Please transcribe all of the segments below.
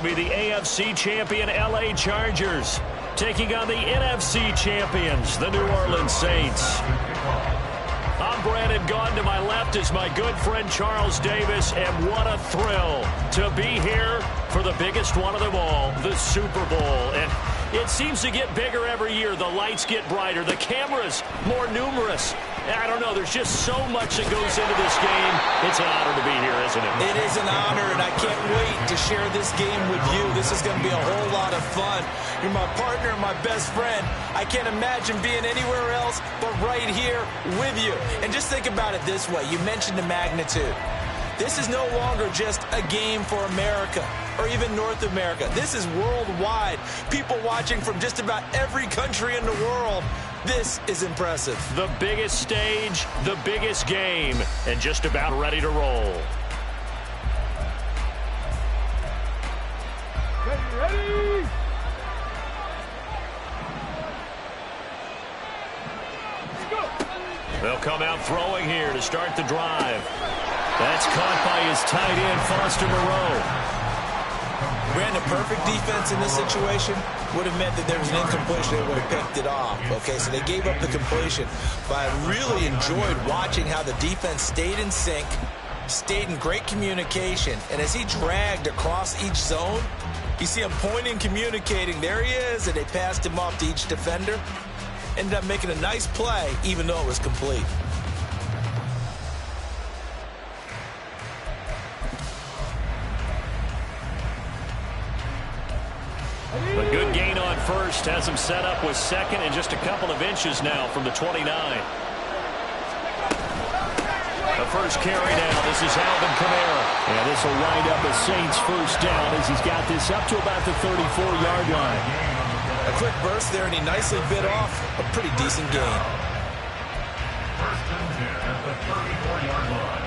be the AFC champion LA Chargers taking on the NFC champions, the New Orleans Saints. I'm Brandon Gaudin. To my left is my good friend Charles Davis, and what a thrill to be here for the biggest one of them all, the Super Bowl. And it seems to get bigger every year. The lights get brighter, the cameras more numerous. I don't know, there's just so much that goes into this game. It's an honor to be here, isn't it? It is an honor, and I can't wait to share this game with you. This is going to be a whole lot of fun. You're my partner and my best friend. I can't imagine being anywhere else but right here with you. And just think about it this way. You mentioned the magnitude. This is no longer just a game for America or even North America. This is worldwide. People watching from just about every country in the world. This is impressive. The biggest stage, the biggest game, and just about ready to roll. Ready? They'll come out throwing here to start the drive. That's caught by his tight end, Foster Moreau. Brandon, perfect defense in this situation would have meant that there was an incompletion. They would have picked it off. Okay, so they gave up the completion. But I really enjoyed watching how the defense stayed in sync, stayed in great communication. And as he dragged across each zone, you see him pointing, communicating. There he is, and they passed him off to each defender. Ended up making a nice play, even though it was complete. A good gain on first has him set up with second and just a couple of inches now from the 29. The first carry now. This is Alvin Kamara. And this will wind up a Saints first down as he's got this up to about the 34-yard line. A quick burst there, and he nicely bit off a pretty decent gain. First and 10 at the 34-yard line.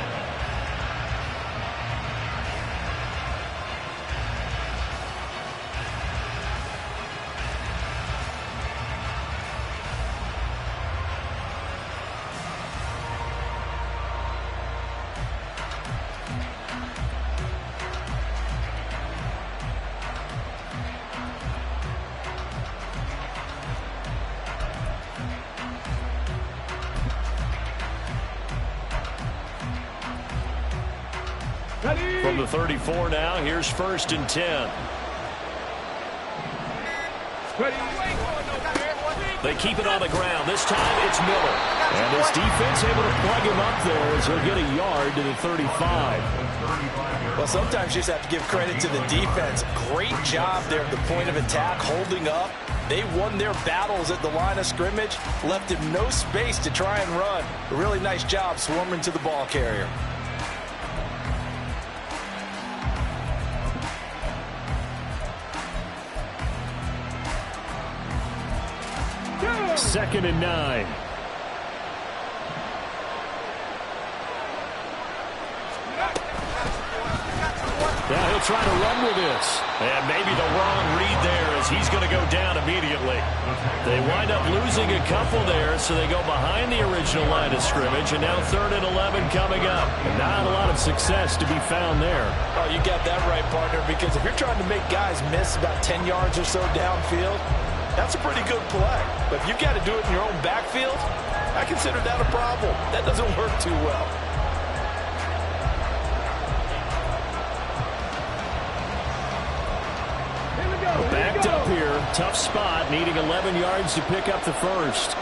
From the 34 now, here's first and 10. They keep it on the ground. This time it's Miller. And his defense able to plug him up there as he'll get a yard to the 35. Well, sometimes you just have to give credit to the defense. Great job there at the point of attack, holding up. They won their battles at the line of scrimmage, left him no space to try and run. A really nice job swarming to the ball carrier. Second and 9. Now he'll try to run with this. And maybe the wrong read there as he's going to go down immediately. They wind up losing a couple there, so they go behind the original line of scrimmage. And now 3rd and 11 coming up. And not a lot of success to be found there. Oh, you got that right, partner, because if you're trying to make guys miss about 10 yards or so downfield, that's a pretty good play. But if you've got to do it in your own backfield, I consider that a problem. That doesn't work too well. Backed up here. Tough spot. Needing 11 yards to pick up the first.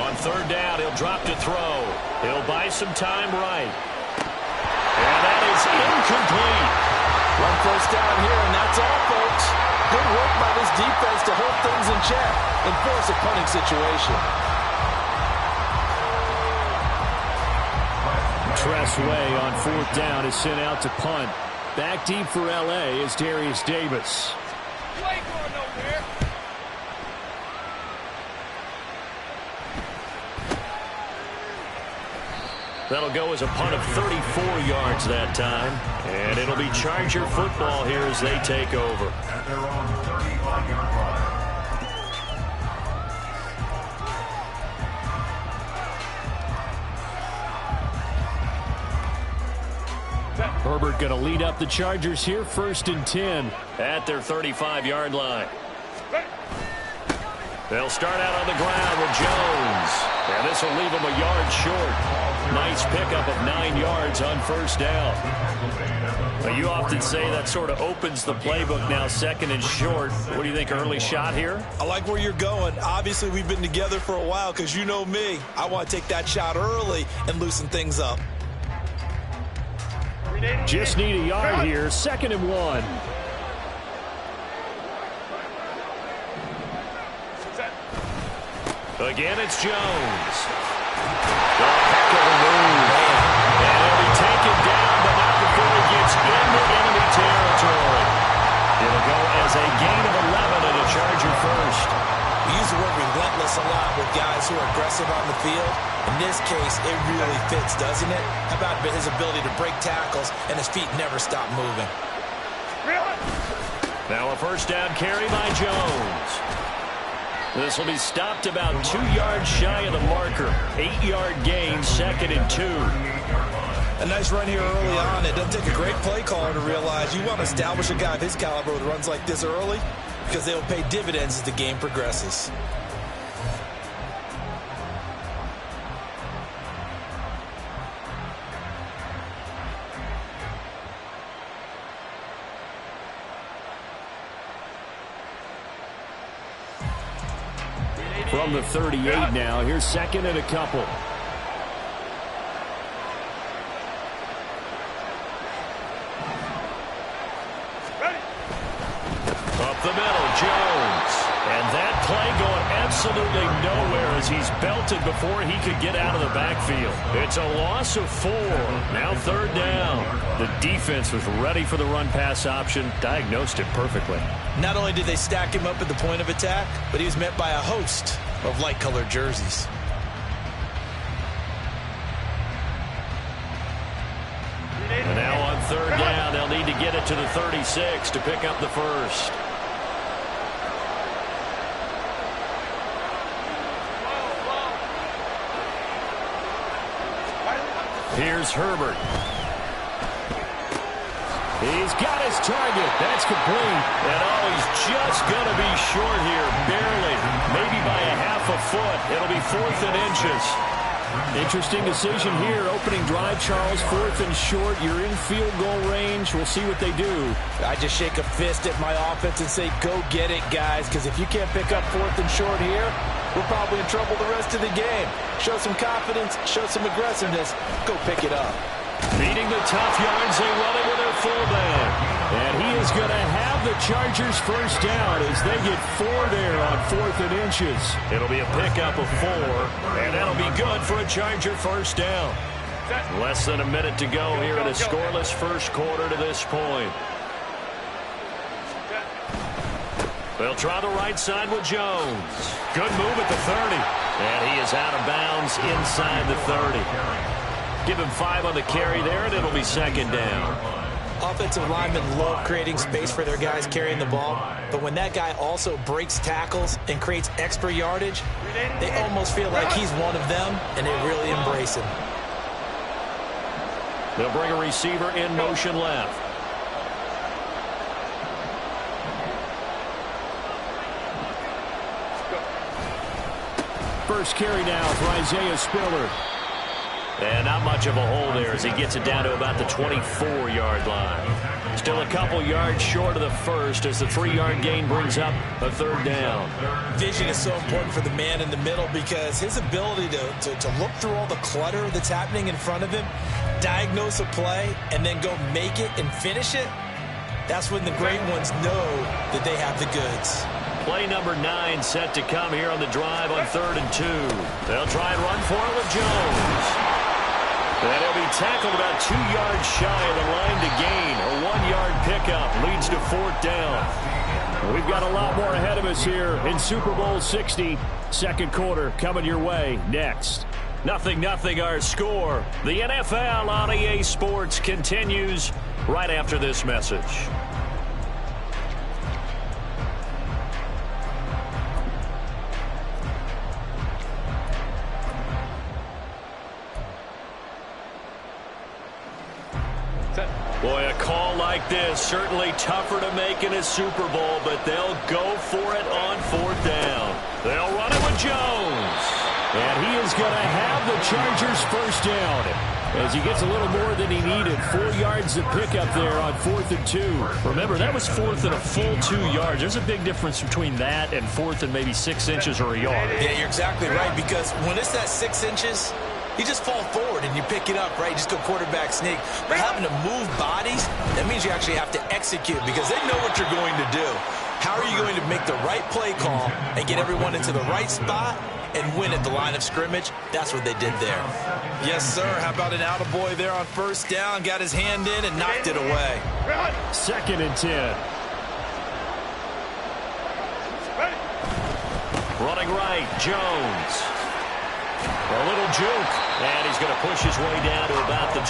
On 3rd down, he'll drop to throw. He'll buy some time right. And that is incomplete. One first down here, and that's all, folks. Good work by this defense to hold things in check and force a punting situation. Tressway on 4th down is sent out to punt. Back deep for L.A. is Darius Davis. You ain't going nowhere. That'll go as a punt of 34 yards that time. And it'll be Charger football here as they take over. At their own 35-yard line. Herbert going to lead up the Chargers here, 1st and 10 at their 35-yard line. They'll start out on the ground with Jones, and this will leave them a yard short. Nice pickup of 9 yards on 1st down. Now, you often say that sort of opens the playbook now, 2nd and short. What do you think, early shot here? I like where you're going. Obviously, we've been together for a while because you know me. I want to take that shot early and loosen things up. Just need a yard here, 2nd and 1. Again, it's Jones. A heck of a move. And he'll be taken down, but not before he gets into enemy territory. It'll go as a gain of 11 and a Charger first. We use the word relentless a lot with guys who are aggressive on the field. In this case, it really fits, doesn't it? How about his ability to break tackles and his feet never stop moving? Now a 1st down carry by Jones. This will be stopped about 2 yards shy of the marker. 8-yard gain, 2nd and 2. A nice run here early on. It doesn't take a great play caller to realize you want to establish a guy of his caliber with runs like this early because they'll pay dividends as the game progresses. From the 38 now, here's 2nd and a couple. Up the middle, Jones. And that play going absolutely nowhere as he's belted before he could get out of the backfield. It's a loss of 4. Now 3rd down. The defense was ready for the run-pass option, diagnosed it perfectly. Not only did they stack him up at the point of attack, but he was met by a host of light-colored jerseys. And now on 3rd down, they'll need to get it to the 36 to pick up the first. Here's Herbert. He's got his target. That's complete. And he's just going to be short here, barely. Maybe by a half a foot. It'll be 4th and inches. Interesting decision here. Opening drive, Charles. 4th and short. You're in field goal range. We'll see what they do. I just shake a fist at my offense and say, go get it, guys. Because if you can't pick up 4th and short here, we're probably in trouble the rest of the game. Show some confidence. Show some aggressiveness. Go pick it up. Beating the tough yards, they run it with their fullback. And he is going to have the Chargers 1st down as they get 4 there on 4th and inches. It'll be a pickup of 4, and that'll be good for a Charger 1st down. Less than a minute to go here in a scoreless 1st quarter to this point. They'll try the right side with Jones. Good move at the 30. And he is out of bounds inside the 30. Give him 5 on the carry there, and it'll be 2nd down. Offensive linemen love creating space for their guys carrying the ball, but when that guy also breaks tackles and creates extra yardage, they almost feel like he's one of them, and they really embrace him. They'll bring a receiver in motion left. First carry now for Isaiah Spiller. And not much of a hole there as he gets it down to about the 24-yard line. Still a couple yards short of the first as the 3-yard gain brings up a 3rd down. Vision is so important for the man in the middle because his ability to look through all the clutter that's happening in front of him, diagnose a play, and then go make it and finish it, that's when the great ones know that they have the goods. Play number 9 set to come here on the drive on 3rd and 2. They'll try and run for it with Jones. And he'll be tackled about 2 yards shy of the line to gain. A 1-yard pickup leads to 4th down. We've got a lot more ahead of us here in Super Bowl 60. 2nd quarter coming your way next. 0-0 our score. The NFL on EA Sports continues right after this message. like this. Certainly tougher to make in a Super Bowl, but they'll go for it on 4th down. They'll run it with Jones. And he is going to have the Chargers first down as he gets a little more than he needed. 4 yards of pickup there on 4th and 2. Remember, that was 4th and a full 2 yards. There's a big difference between that and 4th and maybe 6 inches or a yard. Yeah, you're exactly right, because when it's that 6 inches, you just fall forward and you pick it up, right? You just go quarterback sneak. But having to move bodies, that means you actually have to execute because they know what you're going to do. How are you going to make the right play call and get everyone into the right spot and win at the line of scrimmage? That's what they did there. Yes, sir. How about an attaboy there on 1st down? Got his hand in and knocked it away. 2nd and 10. Running right, Jones. A little juke, and he's going to push his way down to about the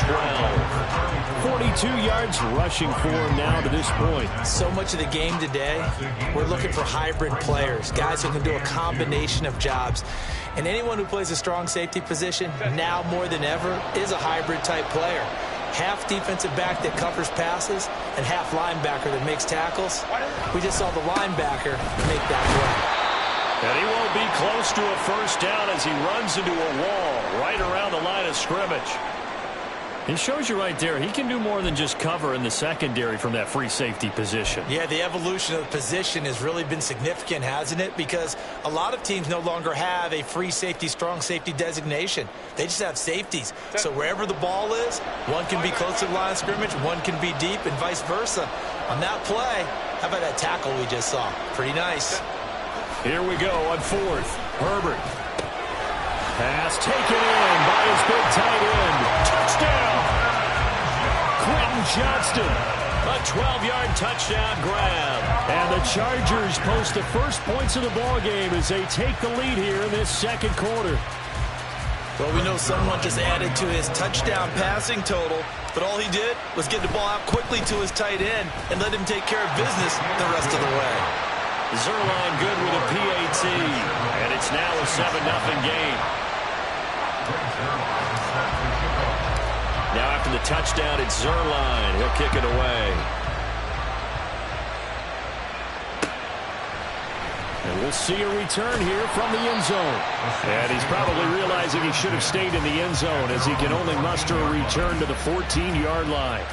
12. 42 yards rushing for him now to this point. So much of the game today, we're looking for hybrid players, guys who can do a combination of jobs. And anyone who plays a strong safety position, now more than ever, is a hybrid-type player. Half defensive back that covers passes and half linebacker that makes tackles. We just saw the linebacker make that play. And he won't be close to a first down as he runs into a wall right around the line of scrimmage. It shows you right there, he can do more than just cover in the secondary from that free safety position. Yeah, the evolution of the position has really been significant, hasn't it? Because a lot of teams no longer have a free safety, strong safety designation. They just have safeties. So wherever the ball is, one can be close to the line of scrimmage, one can be deep, and vice versa. On that play, how about that tackle we just saw? Pretty nice. Here we go on 4th. Herbert. Pass taken in by his big tight end. Touchdown! Quentin Johnston. A 12-yard touchdown grab. And the Chargers post the first points of the ballgame as they take the lead here in this 2nd quarter. Well, we know someone just added to his touchdown passing total, but all he did was get the ball out quickly to his tight end and let him take care of business the rest of the way. Zerline good with a PAT, and it's now a 7-0 game. Now after the touchdown, it's Zerline. He'll kick it away. And we'll see a return here from the end zone. And he's probably realizing he should have stayed in the end zone as he can only muster a return to the 14-yard line.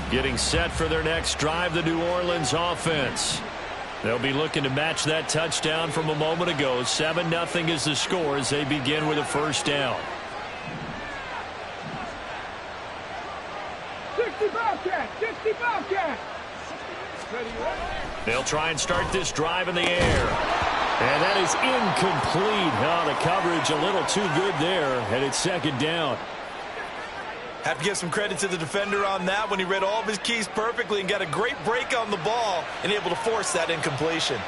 Getting set for their next drive, the New Orleans offense. They'll be looking to match that touchdown from a moment ago. 7-0 is the score as they begin with a first down. 60 Bobcat! 60 Bobcat! They'll try and start this drive in the air. And that is incomplete. Oh, the coverage a little too good there, and it's 2nd down. Have to give some credit to the defender on that when he read all of his keys perfectly and got a great break on the ball and able to force that incompletion.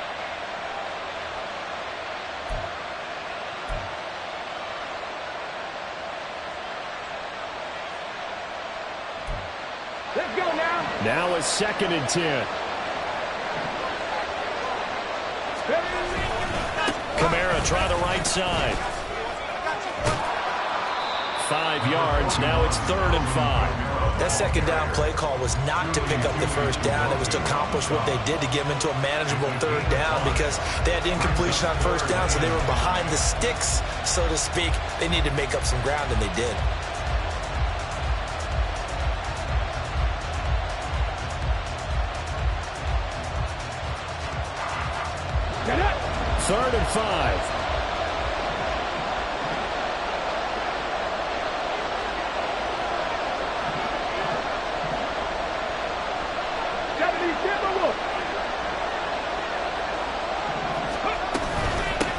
Let's go now. Now a 2nd and 10. Kamara try the right side. 5 yards. Now it's 3rd and 5. That 2nd down play call was not to pick up the first down. It was to accomplish what they did to get them into a manageable 3rd down because they had incompletion on 1st down, so they were behind the sticks, so to speak. They needed to make up some ground, and they did. Get it! 3rd and 5.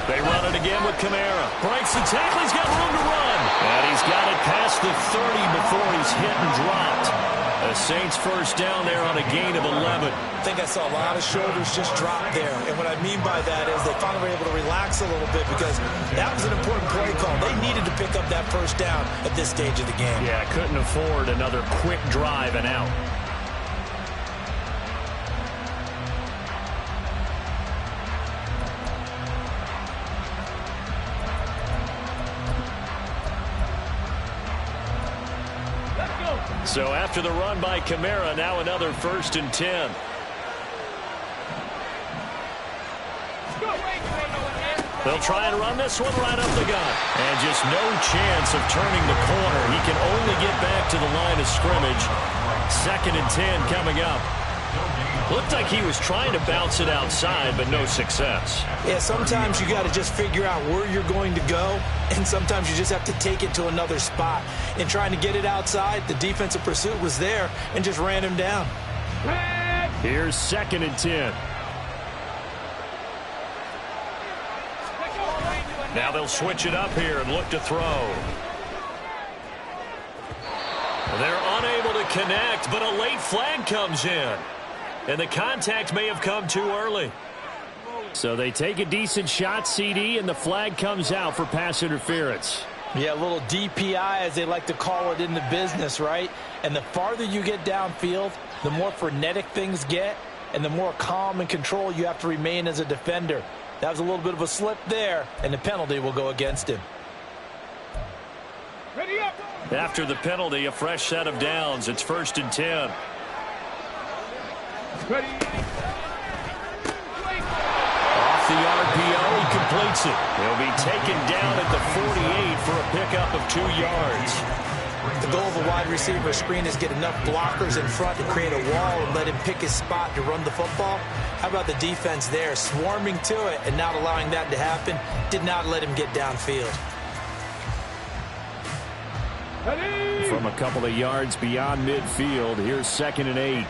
They run it again with Kamara. Breaks the tackle. He's got room to run. And he's got it past the 30 before he's hit and dropped. The Saints first down there on a gain of 11. I think I saw a lot of shoulders just drop there. And what I mean by that is they finally were able to relax a little bit because that was an important play call. They needed to pick up that first down at this stage of the game. Yeah, couldn't afford another quick drive and out. So after the run by Kamara, now another 1st and 10. They'll try and run this one right up the gut. And just no chance of turning the corner. He can only get back to the line of scrimmage. 2nd and 10 coming up. Looked like he was trying to bounce it outside, but no success. Yeah, sometimes you got to just figure out where you're going to go, and sometimes you just have to take it to another spot. In trying to get it outside, the defensive pursuit was there and just ran him down. Here's 2nd and 10. Now they'll switch it up here and look to throw. They're unable to connect, but a late flag comes in. And the contact may have come too early. So they take a decent shot, CD, and the flag comes out for pass interference. Yeah, a little DPI, as they like to call it in the business, right? And the farther you get downfield, the more frenetic things get, and the more calm and control you have to remain as a defender. That was a little bit of a slip there, and the penalty will go against him. Ready up. After the penalty, a fresh set of downs. It's 1st and 10. Ready. Off the RPO, he completes it. He'll be taken down at the 48 for a pickup of 2 yards. The goal of a wide receiver screen is get enough blockers in front to create a wall and let him pick his spot to run the football. How about the defense there, swarming to it and not allowing that to happen? Did not let him get downfield. Ready. From a couple of yards beyond midfield, here's 2nd and 8.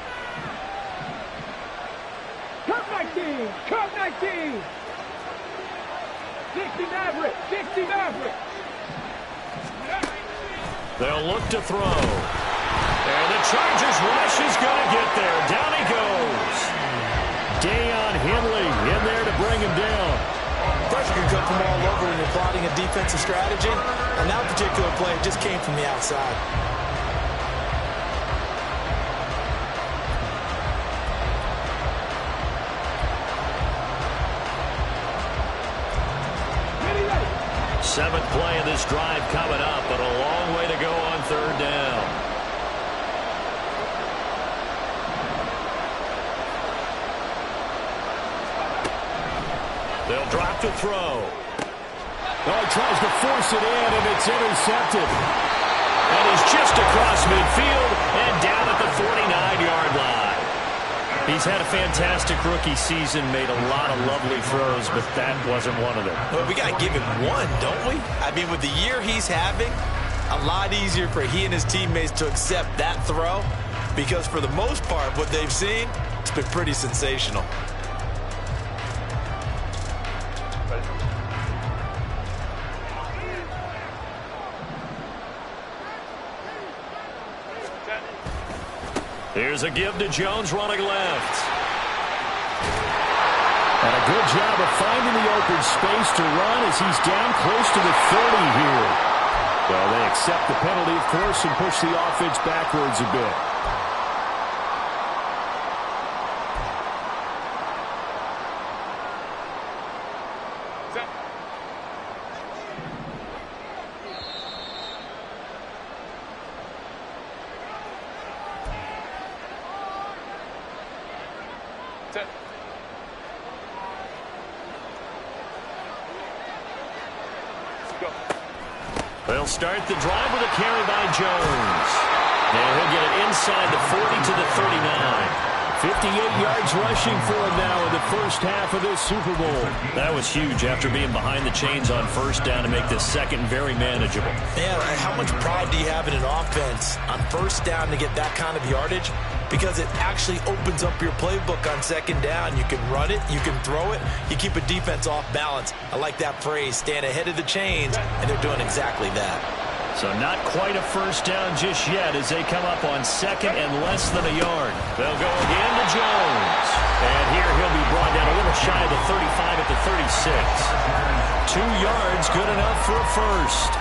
Cut 19. Cut 19. 60 Maverick. 60 Maverick. They'll look to throw. And the Chargers rush is going to get there. Down he goes. Deion Henley in there to bring him down. Pressure can come from all over when you're plotting a defensive strategy. On that particular play, it just came from the outside. Seventh play of this drive coming up, but a long way to go on 3rd down. They'll drop to throw. Oh, he tries to force it in, and it's intercepted. And he's just across midfield and down at the 49-yard line. He's had a fantastic rookie season, made a lot of lovely throws, but that wasn't one of them. Well, we got to give him one, don't we? I mean, with the year he's having, a lot easier for he and his teammates to accept that throw, because for the most part, what they've seen, it's been pretty sensational. Here's a give to Jones running left. And a good job of finding the open space to run as he's down close to the 30 here. Well, they accept the penalty, of course, and push the offense backwards a bit. They'll start the drive with a carry by Jones. And he'll get it inside the 40 to the 39. 58 yards rushing for him now in the first half of this Super Bowl. That was huge after being behind the chains on 1st down to make this second very manageable. Yeah, how much pride do you have in an offense on 1st down to get that kind of yardage? Because it actually opens up your playbook on 2nd down. You can run it, you can throw it, you keep a defense off balance. I like that phrase, stand ahead of the chains, and they're doing exactly that. So not quite a 1st down just yet as they come up on 2nd and less than a yard. They'll go again to Jones. And here he'll be brought down a little shy of the 35 at the 36. 2 yards, good enough for a 1st.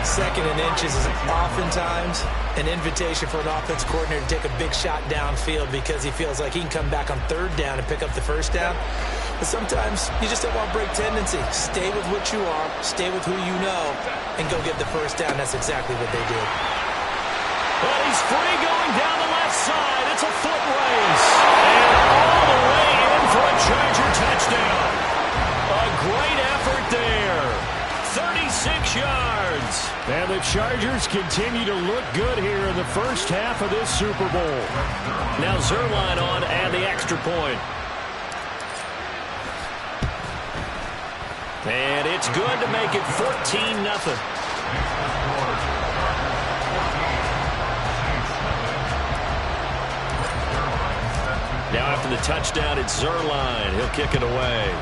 2nd and inches is oftentimes an invitation for an offense coordinator to take a big shot downfield because he feels like he can come back on 3rd down and pick up the 1st down. But sometimes you just don't want break tendency. Stay with what you are, stay with who you know, and go get the 1st down. That's exactly what they did. And he's free going down the left side. It's a foot race. And all the way in for a Charger touchdown. A great effort there. 36 yards. And the Chargers continue to look good here in the first half of this Super Bowl. Now Zuerlein on and the extra point. And it's good to make it 14-0. Now after the touchdown, it's Zuerlein. He'll kick it away.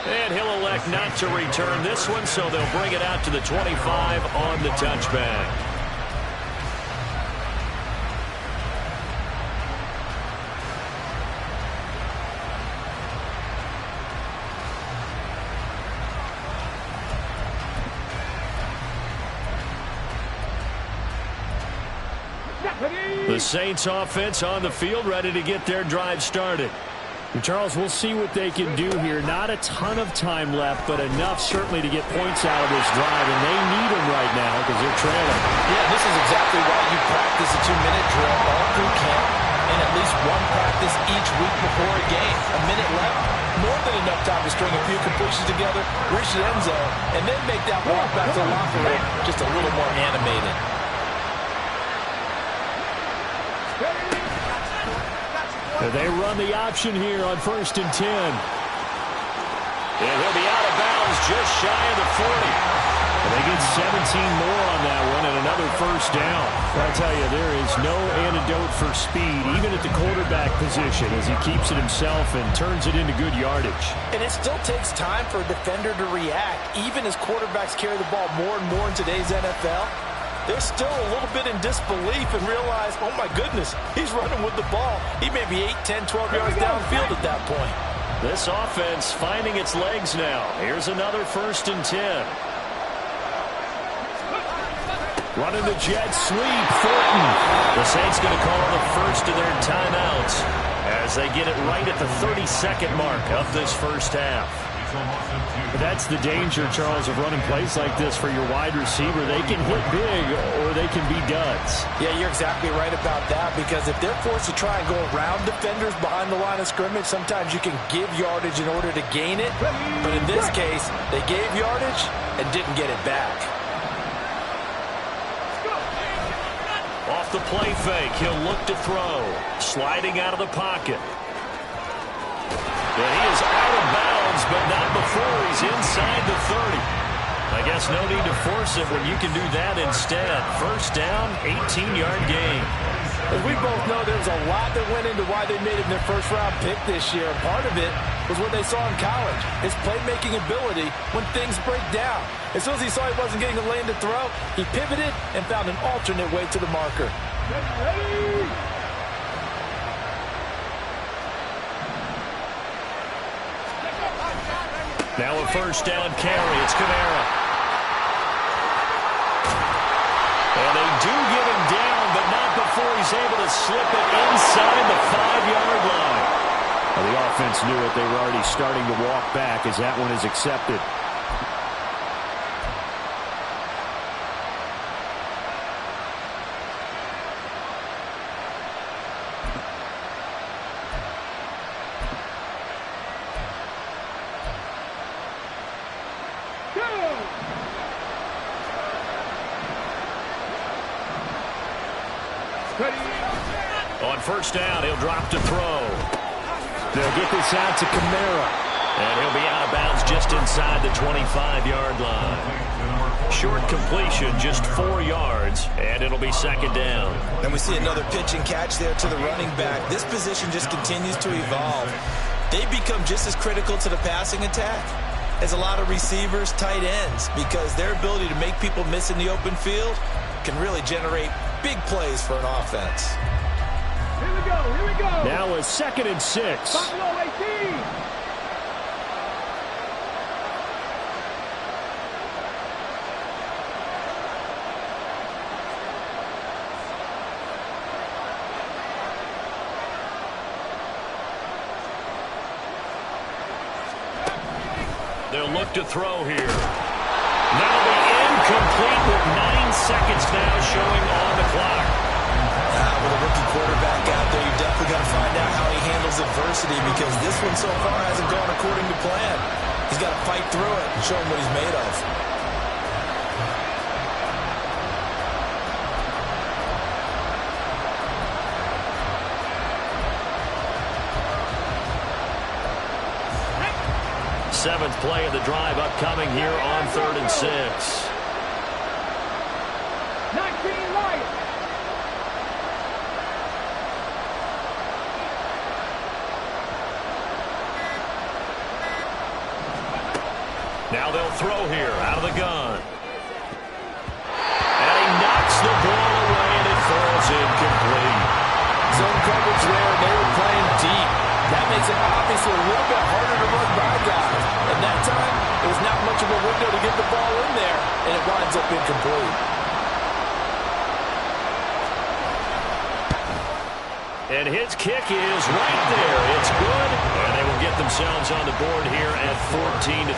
And he'll elect not to return this one, so they'll bring it out to the 25 on the touchback. The Saints offense on the field, ready to get their drive started. Charles, we'll see what they can do here. Not a ton of time left, but enough certainly to get points out of this drive, and they need them right now because they're trailing. Yeah, this is exactly why you practice a 2-minute drill all through camp and at least one practice each week before a game. A minute left, more than enough time to string a few completions together, reach the end zone, and then make that walk back to the locker room just a little more animated. They run the option here on 1st and 10. And he'll be out of bounds just shy of the 40. And they get 17 more on that one and another first down. I'll tell you, there is no antidote for speed, even at the quarterback position, as he keeps it himself and turns it into good yardage. And it still takes time for a defender to react, even as quarterbacks carry the ball more and more in today's NFL. They're still a little bit in disbelief and realize, oh my goodness, he's running with the ball. He may be 8, 10, 12 yards downfield at that point. This offense finding its legs now. Here's another 1st and 10. Running the jet sweep, Thornton. The Saints going to call the first of their timeouts as they get it right at the 32nd mark of this first half. That's the danger, Charles, of running plays like this for your wide receiver. They can hit big or they can be duds. Yeah, you're exactly right about that, because if they're forced to try and go around defenders behind the line of scrimmage, sometimes you can give yardage in order to gain it. But in this case, they gave yardage and didn't get it back. Off the play fake, he'll look to throw. Sliding out of the pocket. And he is out of bounds, but not before he's inside the 30. I guess no need to force it when you can do that instead. First down, 18-yard gain. As we both know, there was a lot that went into why they made him their first-round pick this year. And part of it was what they saw in college, his playmaking ability when things break down. As soon as he saw he wasn't getting a lane to throw, he pivoted and found an alternate way to the marker. Ready? Now a first down carry. It's Kamara. And they do get him down, but not before he's able to slip it inside the 5-yard line. Well, the offense knew it. They were already starting to walk back as that one is accepted. On first down, he'll drop to throw. They'll get this out to Kamara. And he'll be out of bounds just inside the 25-yard line. Short completion, just 4 yards, and it'll be second down. And we see another pitch and catch there to the running back. This position just continues to evolve. They become just as critical to the passing attack as a lot of receivers, tight ends, because their ability to make people miss in the open field can really generate big plays for an offense. Here we go, here we go. Now a 2nd and 6. Buffalo 18. They'll look to throw here. That'll be incomplete with 9 seconds now showing on the clock. With a rookie quarterback out there, you definitely got to find out how he handles adversity, because this one so far hasn't gone according to plan. He's got to fight through it and show him what he's made of. Seventh play of the drive upcoming here on 3rd and 6. 19 Lions. Now they'll throw here out of the gun. And he knocks the ball away, and it falls incomplete. Zone coverage there, and they were playing deep. That makes it obviously a little bit harder to run by guys. And that time, it was not much of a window to get the ball in there, and it winds up incomplete. And his kick is right there. It's good, and they will get themselves on the board here at 14-3.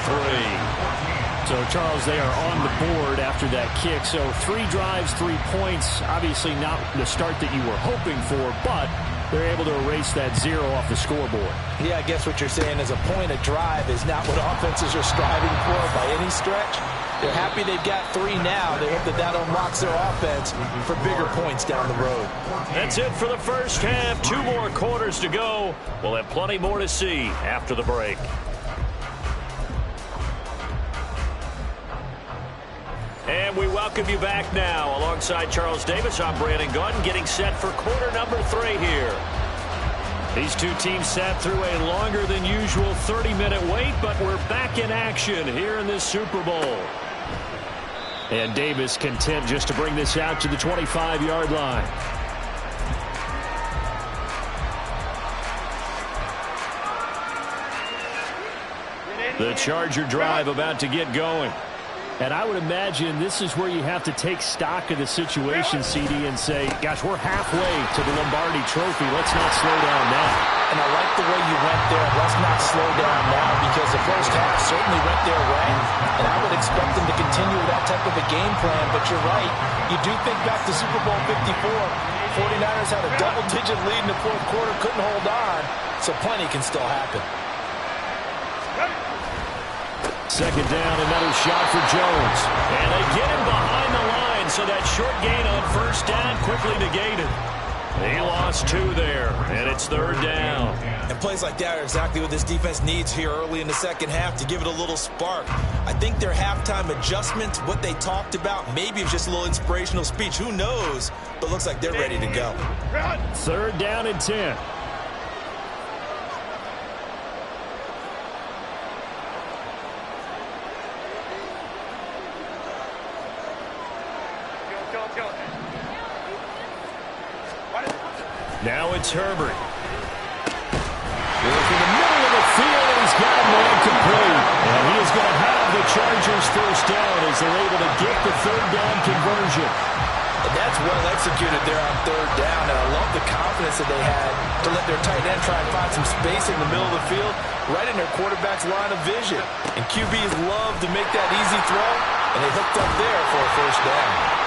So, Charles, they are on the board after that kick. So 3 drives, 3 points. Obviously not the start that you were hoping for, but they're able to erase that 0 off the scoreboard. Yeah, I guess what you're saying is a point a drive is not what offenses are striving for by any stretch. They're happy they've got 3 now. They hope that that unlocks their offense for bigger points down the road. That's it for the first half. 2 more quarters to go. We'll have plenty more to see after the break. And we welcome you back now. Alongside Charles Davis, I'm Brandon Gaudin, getting set for quarter number 3 here. These two teams sat through a longer than usual 30-minute wait, but we're back in action here in this Super Bowl. And Davis content just to bring this out to the 25-yard line. The Charger drive about to get going. And I would imagine this is where you have to take stock of the situation, CD, and say, gosh, we're halfway to the Lombardi Trophy. Let's not slow down now. And I like the way you went there. Let's not slow down now, because the first half certainly went their way. And I would expect them to continue that type of a game plan. But you're right. You do think back to Super Bowl 54. 49ers had a double-digit lead in the fourth quarter, couldn't hold on. So plenty can still happen. Second down, another shot for Jones. And they get him behind the line, so that short gain on first down quickly negated. He lost 2 there, and it's 3rd down. And plays like that are exactly what this defense needs here early in the second half to give it a little spark. I think their halftime adjustment, what they talked about, maybe it's just a little inspirational speech. Who knows? But looks like they're ready to go. 3rd down and 10. Now it's Herbert. Look in the middle of the field, and he's got him incomplete. And he is going to have the Chargers first down as they're able to get the 3rd down conversion. And that's well executed there on 3rd down. And I love the confidence that they had to let their tight end try and find some space in the middle of the field, right in their quarterback's line of vision. And QBs love to make that easy throw, and they hooked up there for a first down.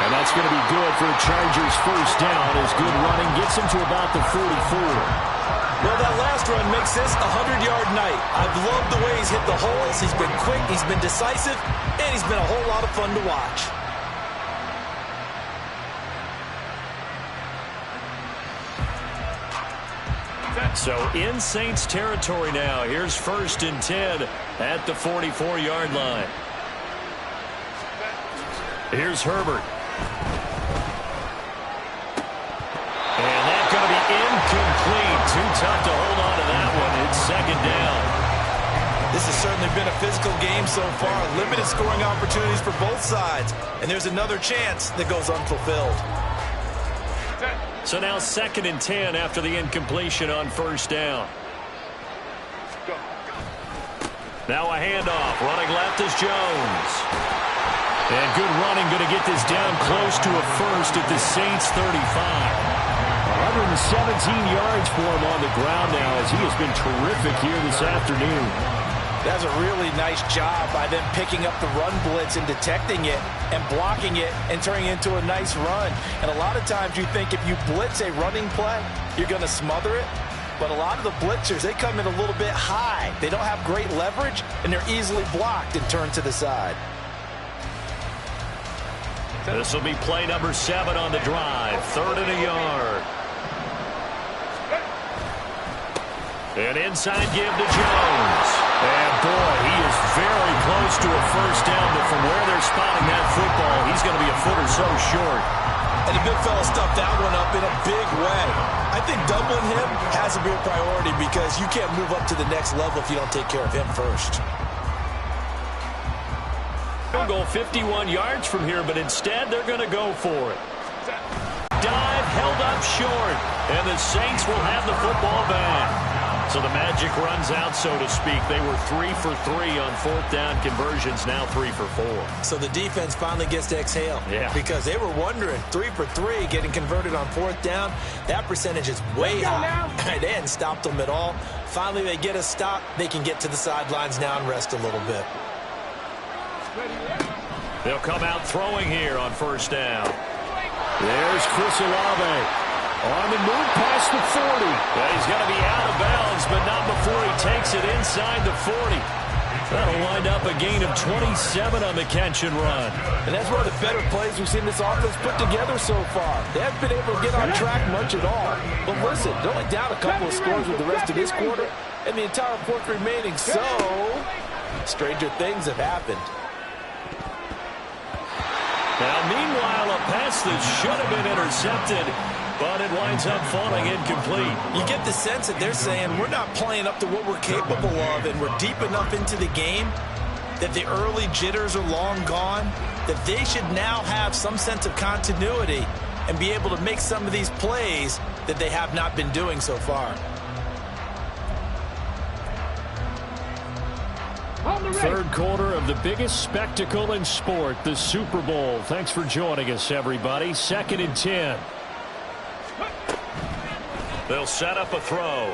And that's going to be good for a Chargers first down as good running gets him to about the 44. Well, that last run makes this a 100-yard night. I've loved the way he's hit the holes. He's been quick, he's been decisive, and he's been a whole lot of fun to watch. So in Saints territory now. Here's 1st and 10 at the 44-yard line. Here's Herbert. And that's going to be incomplete. Too tough to hold on to that one. It's 2nd down. This has certainly been a physical game so far. Limited scoring opportunities for both sides. And there's another chance that goes unfulfilled. So now 2nd and 10 after the incompletion on first down. Now a handoff. Running left is Jones. And good running, going to get this down close to a first at the Saints 35. 117 yards for him on the ground now as he has been terrific here this afternoon. That's a really nice job by them picking up the run blitz and detecting it and blocking it and turning it into a nice run. And a lot of times you think if you blitz a running play, you're going to smother it. But a lot of the blitzers, they come in a little bit high. They don't have great leverage, and they're easily blocked and turned to the side. This will be play number 7 on the drive. 3rd and a yard. An inside give to Jones. And boy, he is very close to a first down, but from where they're spotting that football, he's going to be a foot or so short. And the big fella stuffed that one up in a big way. I think doubling him has to be a priority because you can't move up to the next level if you don't take care of him first. They'll go 51 yards from here, but instead they're going to go for it. Dive held up short, and the Saints will have the football back. So the magic runs out, so to speak. They were 3 for 3 on 4th down conversions, now 3 for 4. So the defense finally gets to exhale. Yeah. Because they were wondering, 3 for 3 getting converted on 4th down. That percentage is way high. They hadn't stopped them at all. Finally, they get a stop. They can get to the sidelines now and rest a little bit. They'll come out throwing here on 1st down. There's Chris Olave. On the move past the 40. Well, he's going to be out of bounds, but not before he takes it inside the 40. That'll wind up a gain of 27 on the catch and run. And that's one of the better plays we've seen this offense put together so far. They haven't been able to get on track much at all. But listen, they're only down a couple of scores with the rest of this quarter and the entire 4th remaining. So, stranger things have happened. Now, meanwhile, a pass that should have been intercepted, but it winds up falling incomplete. You get the sense that they're saying we're not playing up to what we're capable of, and we're deep enough into the game that the early jitters are long gone, that they should now have some sense of continuity and be able to make some of these plays that they have not been doing so far. Third quarter of the biggest spectacle in sport, the Super Bowl. Thanks for joining us, everybody. 2nd and 10. They'll set up a throw.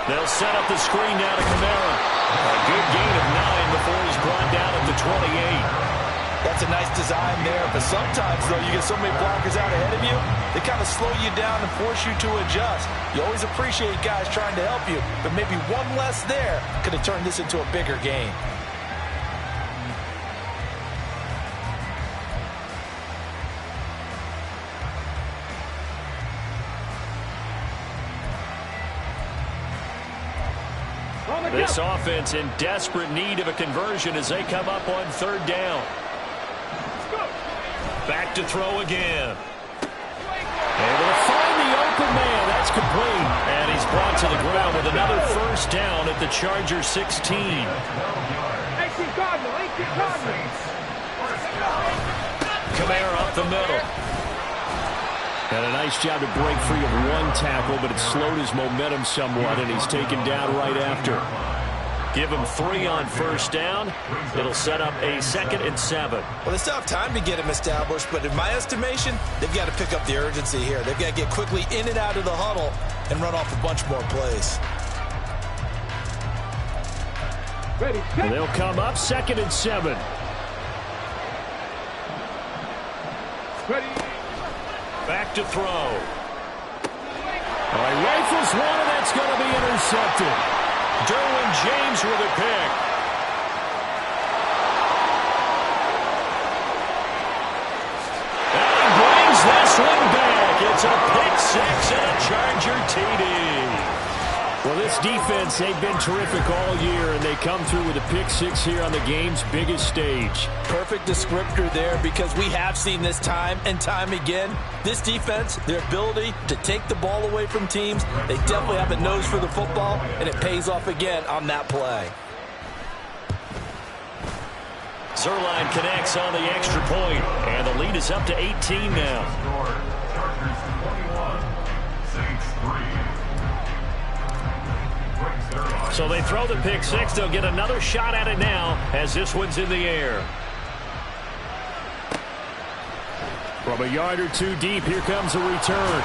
They'll set up the screen now to Kamara. A good gain of 9 before he's brought down at the 28. That's a nice design there, but sometimes, though, you get so many blockers out ahead of you, they kind of slow you down and force you to adjust. You always appreciate guys trying to help you, but maybe one less there could have turned this into a bigger game. This offense in desperate need of a conversion as they come up on 3rd down. Back to throw again. Able to find the open man. That's complete. And he's brought to the ground with another 1st down at the Chargers 16. Kamara up the middle. And a nice job to break free of one tackle, but it slowed his momentum somewhat, and he's taken down right after. Give him 3 on 1st down. It'll set up a 2nd and 7. Well, they still have time to get him established, but in my estimation, they've got to pick up the urgency here. They've got to get quickly in and out of the huddle and run off a bunch more plays. And they'll come up 2nd and 7. Back to throw. All right, rifles one, and that's going to be intercepted. Derwin James with a pick. And he brings this one back. It's a pick 6 and a Charger TD. Well, this defense, they've been terrific all year, and they come through with a pick 6 here on the game's biggest stage. Perfect descriptor there, because we have seen this time and time again. This defense, their ability to take the ball away from teams, they definitely have a nose for the football, and it pays off again on that play. Zerline connects on the extra point, and the lead is up to 18 now. Chargers 21, Saints 3. So they throw the pick 6. They'll get another shot at it now as this one's in the air. From a yard or two deep, here comes a return.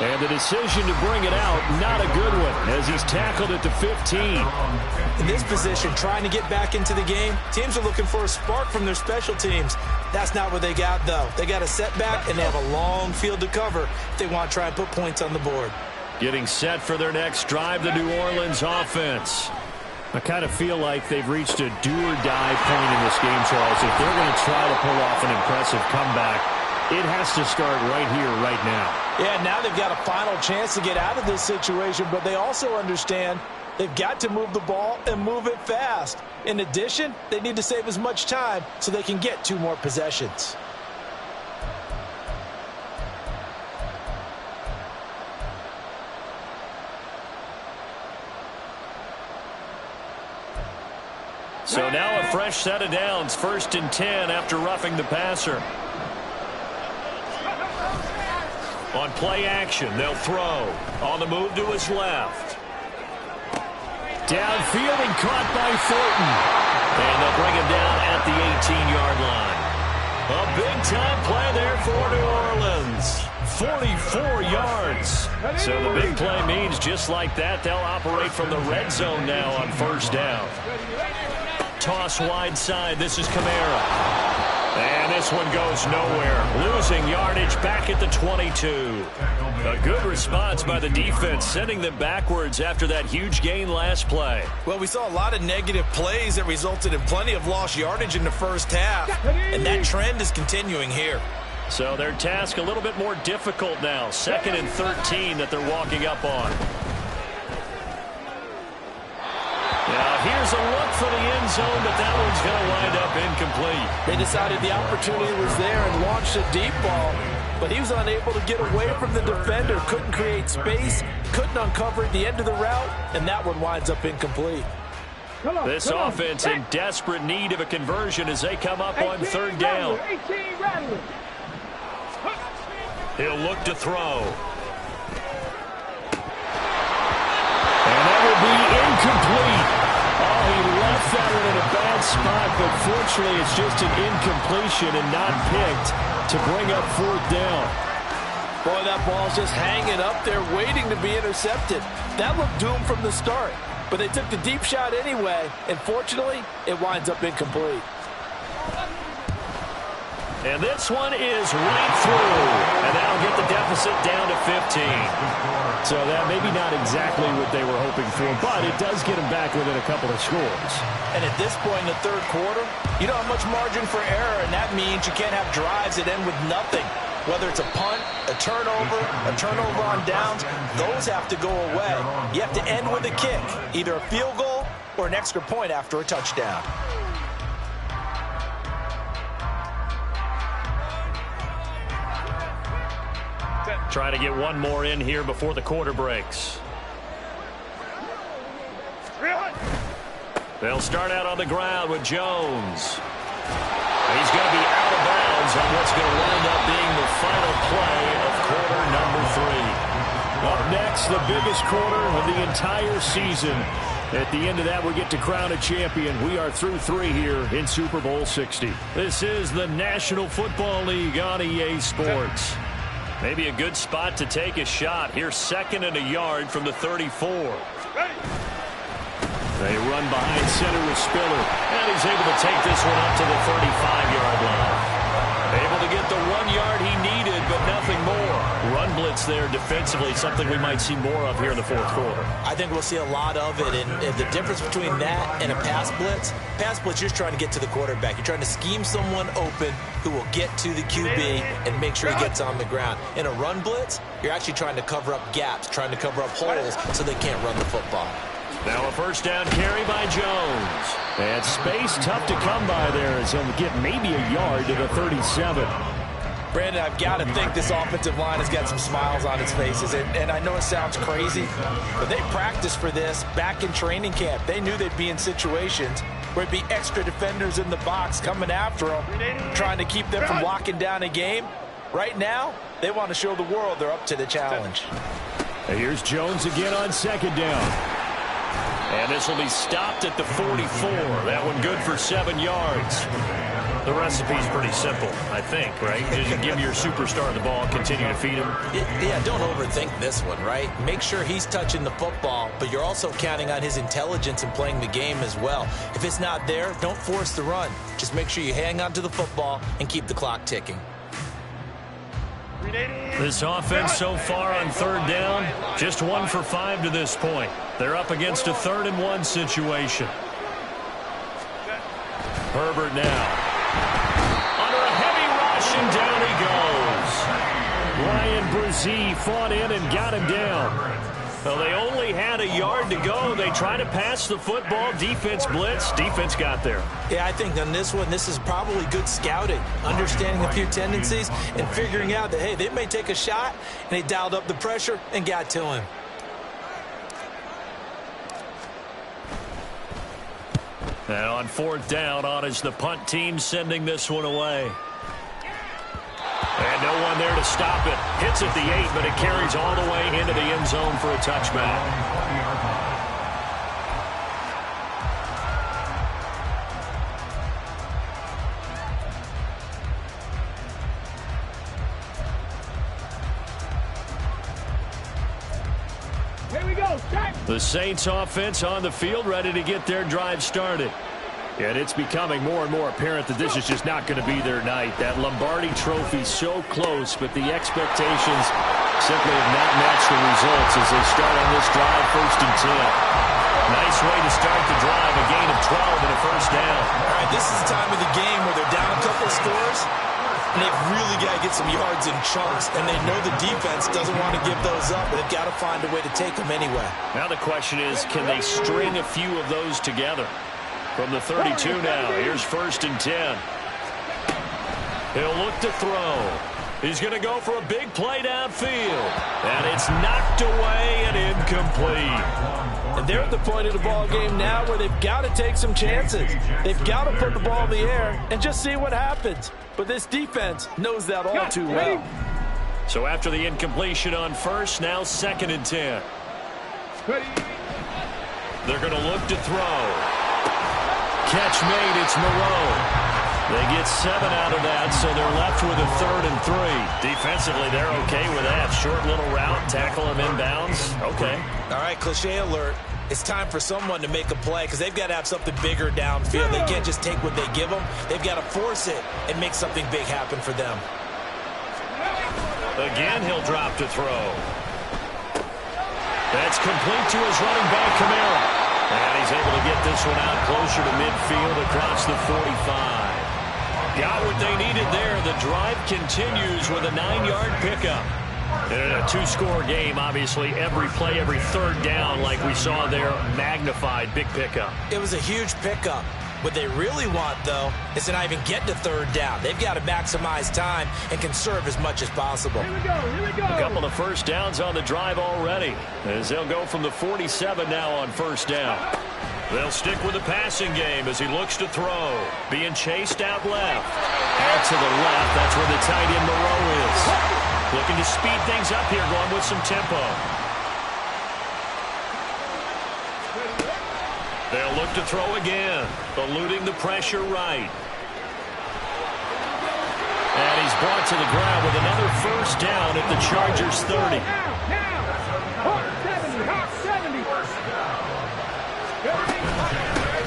And the decision to bring it out, not a good one, as he's tackled at the 15. In this position, trying to get back into the game, teams are looking for a spark from their special teams. That's not what they got, though. They got a setback, and they have a long field to cover if they want to try and put points on the board. Getting set for their next drive, the New Orleans offense. I kind of feel like they've reached a do-or-die point in this game, Charles. If they're going to try to pull off an impressive comeback, it has to start right here, right now. Yeah, now they've got a final chance to get out of this situation, but they also understand they've got to move the ball and move it fast. In addition, they need to save as much time so they can get 2 more possessions. So now a fresh set of downs, 1st and 10 after roughing the passer. On play action, they'll throw. On the move to his left. Downfield and caught by Thornton. And they'll bring him down at the 18-yard line. A big-time play there for New Orleans. 44 yards. So the big play means just like that, they'll operate from the red zone now on 1st down. Toss wide side. This is Kamara. And this one goes nowhere. Losing yardage back at the 22. A good response by the defense, sending them backwards after that huge gain last play. Well, we saw a lot of negative plays that resulted in plenty of lost yardage in the first half. And that trend is continuing here. So their task a little bit more difficult now. 2nd and 13 that they're walking up on. Now here's a look for the end zone, but that one's going to wind up incomplete. They decided the opportunity was there and launched a deep ball, but he was unable to get away from the defender, couldn't create space, couldn't uncover at the end of the route, and that one winds up incomplete. This offense in desperate need of a conversion as they come up on 3rd down. He'll look to throw. And that will be incomplete. Oh, he left that one in a bad spot, but fortunately it's just an incompletion and not picked to bring up 4th down. Boy, that ball's just hanging up there waiting to be intercepted. That looked doomed from the start, but they took the deep shot anyway, and fortunately, it winds up incomplete. And this one is right through. And that'll get the deficit down to 15. So that maybe not exactly what they were hoping for, but it does get them back within a couple of scores. And at this point in the 3rd quarter, you don't have much margin for error, and that means you can't have drives that end with nothing. Whether it's a punt, a turnover on downs, those have to go away. You have to end with a kick, either a field goal or an extra point after a touchdown. Trying to get one more in here before the quarter breaks. They'll start out on the ground with Jones. He's going to be out of bounds on what's going to wind up being the final play of quarter number 3. Up next, the biggest quarter of the entire season. At the end of that, we get to crown a champion. We are through 3 here in Super Bowl 60. This is the National Football League on EA Sports. Maybe a good spot to take a shot. Here's 2nd and a yard from the 34. They run behind center with Spiller. And he's able to take this one up to the 35-yard line. Able to get the 1 yard he needed, but nothing more. Run blitz there defensively, something we might see more of here in the 4th quarter. I think we'll see a lot of it, and the difference between that and a pass blitz, you're trying to get to the quarterback. You're trying to scheme someone open who will get to the QB and make sure he gets on the ground. In a run blitz, you're actually trying to cover up gaps, trying to cover up holes so they can't run the football. Now a 1st down carry by Jones. And space tough to come by there as he'll get maybe a yard to the 37. Brandon, I've got to think this offensive line has got some smiles on its faces. And I know it sounds crazy, but they practiced for this back in training camp. They knew they'd be in situations where it'd be extra defenders in the box coming after them, trying to keep them from locking down a game. Right now, they want to show the world they're up to the challenge. And here's Jones again on 2nd down. And this will be stopped at the 44. That one good for 7 yards. The recipe's pretty simple, I think, right? Just give your superstar the ball, continue to feed him. Yeah, don't overthink this one, right? Make sure he's touching the football, but you're also counting on his intelligence in playing the game as well. If it's not there, don't force the run. Just make sure you hang on to the football and keep the clock ticking. This offense so far on third down, just 1 for 5 to this point. They're up against a 3rd and 1 situation. Herbert now. Under a heavy rush, and down he goes. Ryan Brzee fought in and got him down. Well, they only had a yard to go. They tried to pass the football. Defense blitz. Defense got there. Yeah, I think on this one, this is probably good scouting, understanding a few tendencies and figuring out that, hey, they may take a shot, and they dialed up the pressure and got to him. And on 4th down, on is the punt team sending this one away. And no one there to stop it. Hits at the 8, but it carries all the way into the end zone for a touchback. Here we go. Start. The Saints offense on the field, ready to get their drive started. And it's becoming more and more apparent that this is just not going to be their night. That Lombardi trophy so close, but the expectations simply have not matched the results as they start on this drive, 1st and 10. Nice way to start the drive, a gain of 12 and a 1st down. All right, this is the time of the game where they're down a couple of scores, and they've really got to get some yards in chunks, and they know the defense doesn't want to give those up, but they've got to find a way to take them anyway. Now the question is, can they string a few of those together? From the 32 now, here's 1st and 10. He'll look to throw. He's going to go for a big play downfield. And it's knocked away and incomplete. And they're at the point of the ball game now where they've got to take some chances. They've got to put the ball in the air and just see what happens. But this defense knows that all too well. So after the incompletion on 1st, now 2nd and 10. They're going to look to throw. Catch made, it's Moreau. They get 7 out of that, so they're left with a 3rd and 3. Defensively, they're okay with that. Short little route, tackle him inbounds. Okay. All right, cliche alert. It's time for someone to make a play because they've got to have something bigger downfield. They can't just take what they give them. They've got to force it and make something big happen for them. Again, he'll drop to throw. That's complete to his running back, Kamara. And he's able to get this one out closer to midfield across the 45. Got what they needed there. The drive continues with a 9-yard pickup. In a 2-score game, obviously, every play, every 3rd down, like we saw there, magnified, big pickup. It was a huge pickup. What they really want, though, is to not even get to 3rd down. They've got to maximize time and conserve as much as possible. Here we go. Here we go. A couple of 1st downs on the drive already, as they'll go from the 47 now on 1st down. They'll stick with the passing game as he looks to throw. Being chased out left. Out to the left. That's where the tight end Moreau is. Looking to speed things up here, going with some tempo. They'll look to throw again, eluding the pressure right. And he's brought to the ground with another 1st down at the Chargers 30.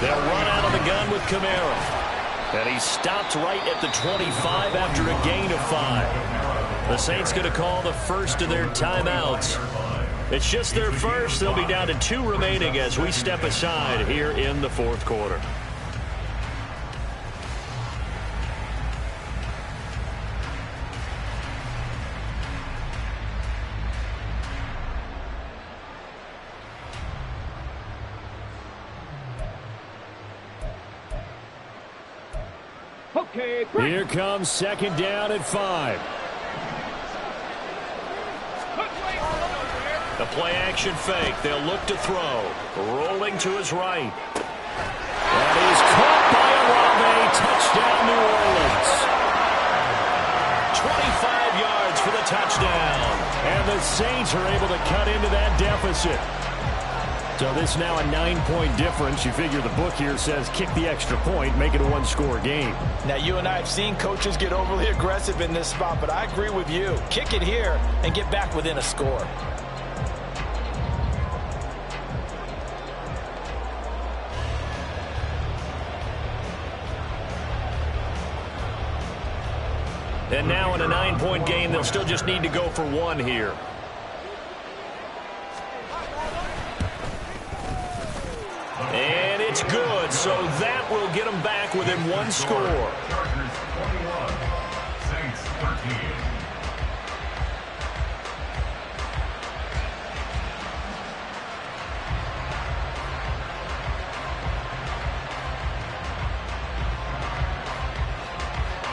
They'll run out of the gun with Kamara. And he's stopped right at the 25 after a gain of 5. The Saints going to call the first of their timeouts. It's just their first. They'll be down to 2 remaining as we step aside here in the 4th quarter. Okay, Here comes 2nd down at 5. The play-action fake. They'll look to throw. Rolling to his right. And he's caught by Olave. Touchdown, New Orleans. 25 yards for the touchdown. And the Saints are able to cut into that deficit. So this now a 9-point difference. You figure the book here says kick the extra point, make it a one-score game. Now, you and I have seen coaches get overly aggressive in this spot, but I agree with you. Kick it here and get back within a score. And now in a 9-point game, they'll still just need to go for one here. And it's good, so that will get them back within one score. Chargers 21, Saints 13.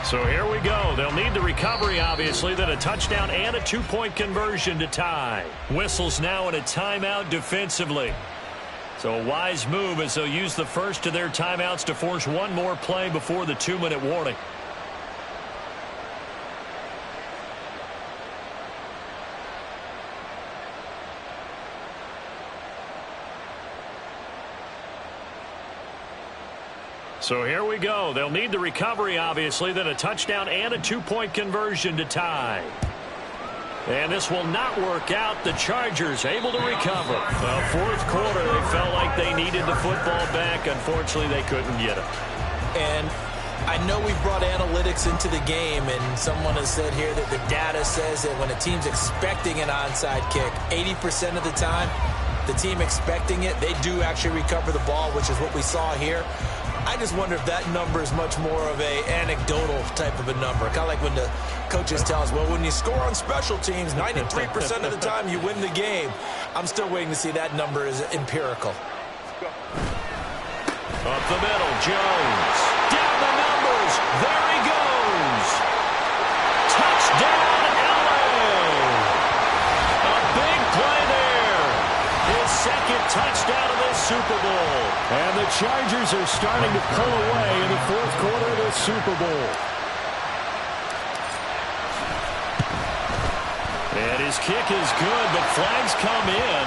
So here we go. They'll need the recovery, obviously, then a touchdown and a 2-point conversion to tie. Whistles now in a timeout defensively. So a wise move as they'll use the first of their timeouts to force one more play before the 2-minute warning. So here we go. They'll need the recovery, obviously, then a touchdown and a 2-point conversion to tie. And this will not work out. The Chargers able to recover. The fourth quarter, they felt like they needed the football back. Unfortunately, they couldn't get it. And I know we've brought analytics into the game, and someone has said here that the data says that when a team's expecting an onside kick, 80% of the time, the team expecting it, they do actually recover the ball, which is what we saw here. I just wonder if that number is much more of a anecdotal type of a number. Kind of like when the coaches tell us, well, when you score on special teams, 93% of the time you win the game. I'm still waiting to see that number is empirical. Up the middle, Jones. Down the numbers. There he goes. Touchdown, LA. A big play there. His second touchdown of this Super Bowl. And the Chargers are starting to pull away in the fourth quarter of this Super Bowl. And his kick is good, but flags come in.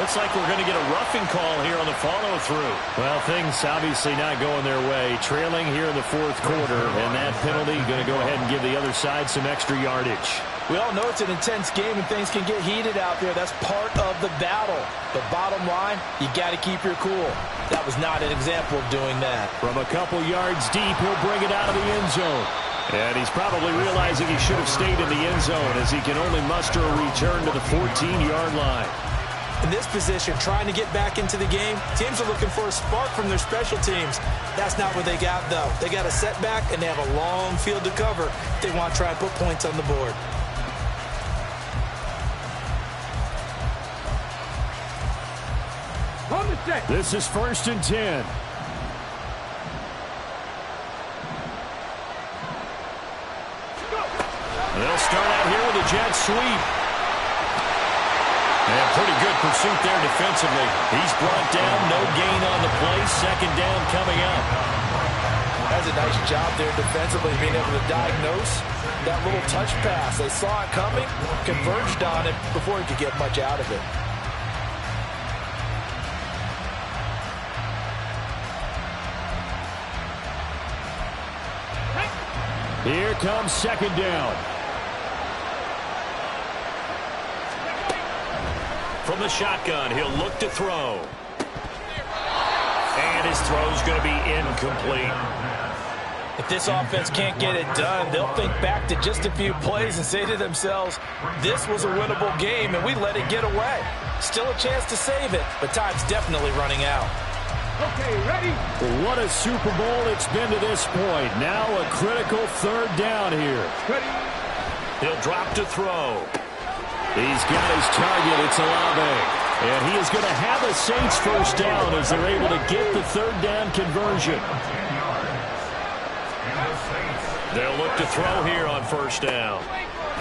Looks like we're going to get a roughing call here on the follow-through. Well, things obviously not going their way. Trailing here in the fourth quarter, and that penalty going to go ahead and give the other side some extra yardage. We all know it's an intense game and things can get heated out there. That's part of the battle. But bottom line, you got to keep your cool. That was not an example of doing that. From a couple yards deep, he'll bring it out of the end zone. And he's probably realizing he should have stayed in the end zone as he can only muster a return to the 14-yard line. In this position, trying to get back into the game, teams are looking for a spark from their special teams. That's not what they got, though. They got a setback, and they have a long field to cover if they want to try and put points on the board. This is 1st and 10. They'll start out here with a jet sweep. And pretty good pursuit there defensively. He's brought down, no gain on the play. Second down coming up. That's a nice job there defensively, being able to diagnose that little touch pass. They saw it coming, converged on it before he could get much out of it. Here comes second down. From the shotgun, he'll look to throw. And his throw's going to be incomplete. If this offense can't get it done, they'll think back to just a few plays and say to themselves, this was a winnable game and we let it get away. Still a chance to save it, but time's definitely running out. Okay, ready? What a Super Bowl it's been to this point. Now a critical third down here. Ready? He'll drop to throw. He's got his target. It's Olave. And he is going to have a Saints first down as they're able to get the third down conversion. They'll look to throw here on first down.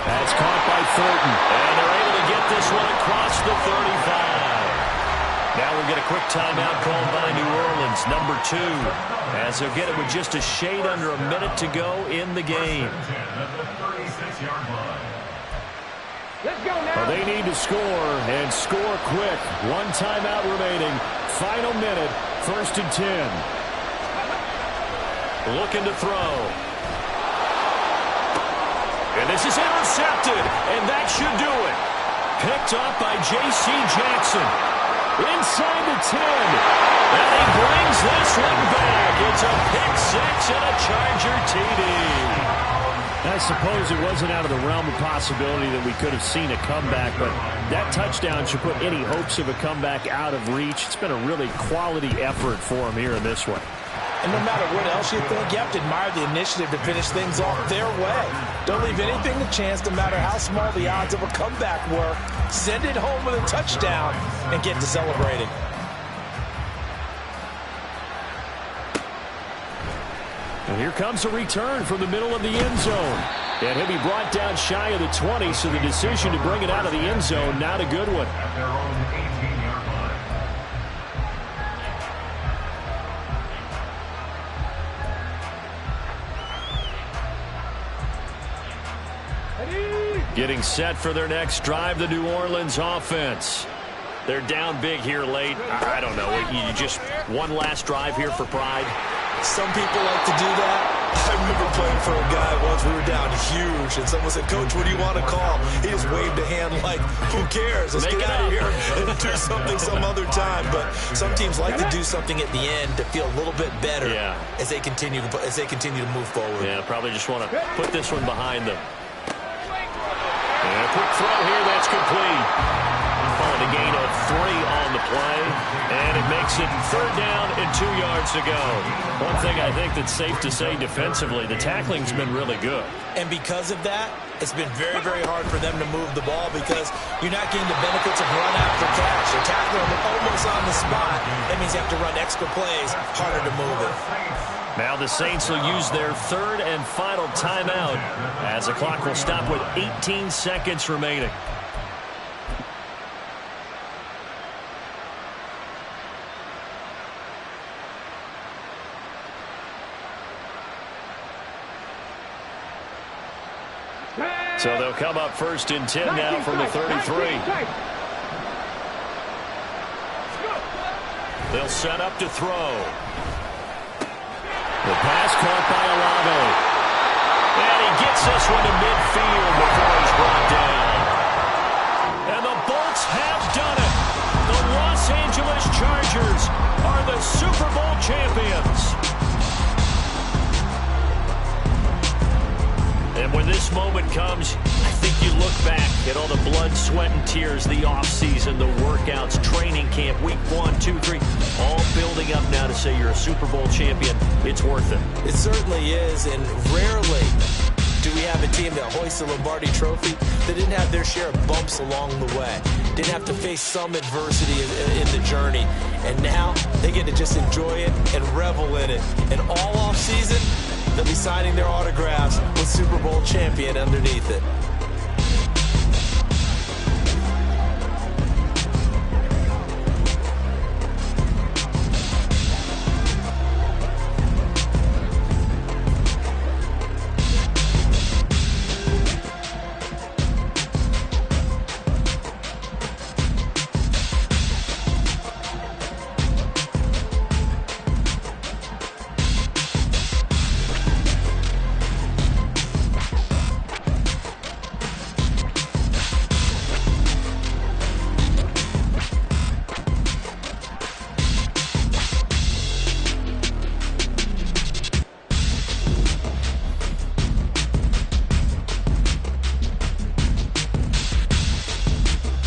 That's caught by Thornton. And they're able to get this one across the 35. Now we'll get a quick timeout called by New Orleans, number 2. As they'll get it with just a shade under a minute to go in the game. Let's go now. Well, they need to score, and score quick. One timeout remaining. Final minute, 1st and 10. Looking to throw. And this is intercepted, and that should do it. Picked up by J.C. Jackson. Inside the 10. And he brings this one back. It's a pick six and a Charger TD. I suppose it wasn't out of the realm of possibility that we could have seen a comeback, but that touchdown should put any hopes of a comeback out of reach. It's been a really quality effort for him here in this one. And no matter what else you think, you have to admire the initiative to finish things off their way. Don't leave anything to chance, no matter how small the odds of a comeback were. Send it home with a touchdown and get to celebrating. And here comes a return from the middle of the end zone. And he'll be brought down shy of the 20, so the decision to bring it out of the end zone, not a good one. At their own 18-yard line. Getting set for their next drive, the New Orleans offense. They're down big here late. I don't know. You just one last drive here for pride. Some people like to do that. I remember playing for a guy once. We were down huge, and someone said, "Coach, what do you want to call?" He just waved a hand like, "Who cares? Let's get out of here and do something some other time." But some teams like to do something at the end to feel a little bit better as they continue to move forward. Yeah, probably just want to put this one behind them. And a quick throw here, that's complete. Calling a gain of 3 on the play, and it makes it 3rd down and 2 yards to go. One thing I think that's safe to say defensively, the tackling's been really good. And because of that, it's been very, very hard for them to move the ball because you're not getting the benefits of run after catch. You're tackling them almost on the spot. That means you have to run extra plays, harder to move it. Now the Saints will use their 3rd and final timeout as the clock will stop with 18 seconds remaining. So they'll come up 1st and 10 now from the 33. They'll set up to throw. The pass caught by Olave. And he gets this one to midfield before he's brought down. And the Boltz have done it. The Los Angeles Chargers are the Super Bowl champions. And when this moment comes, I think you look back at all the blood, sweat, and tears, the offseason, the workouts, training camp, week 1, 2, 3, all building up now to say you're a Super Bowl champion. It's worth it. It certainly is, and rarely do we have a team that hoists the Lombardi Trophy that didn't have their share of bumps along the way, didn't have to face some adversity in the journey, and now they get to just enjoy it and revel in it. And all offseason, they'll be signing their autographs with Super Bowl champion underneath it.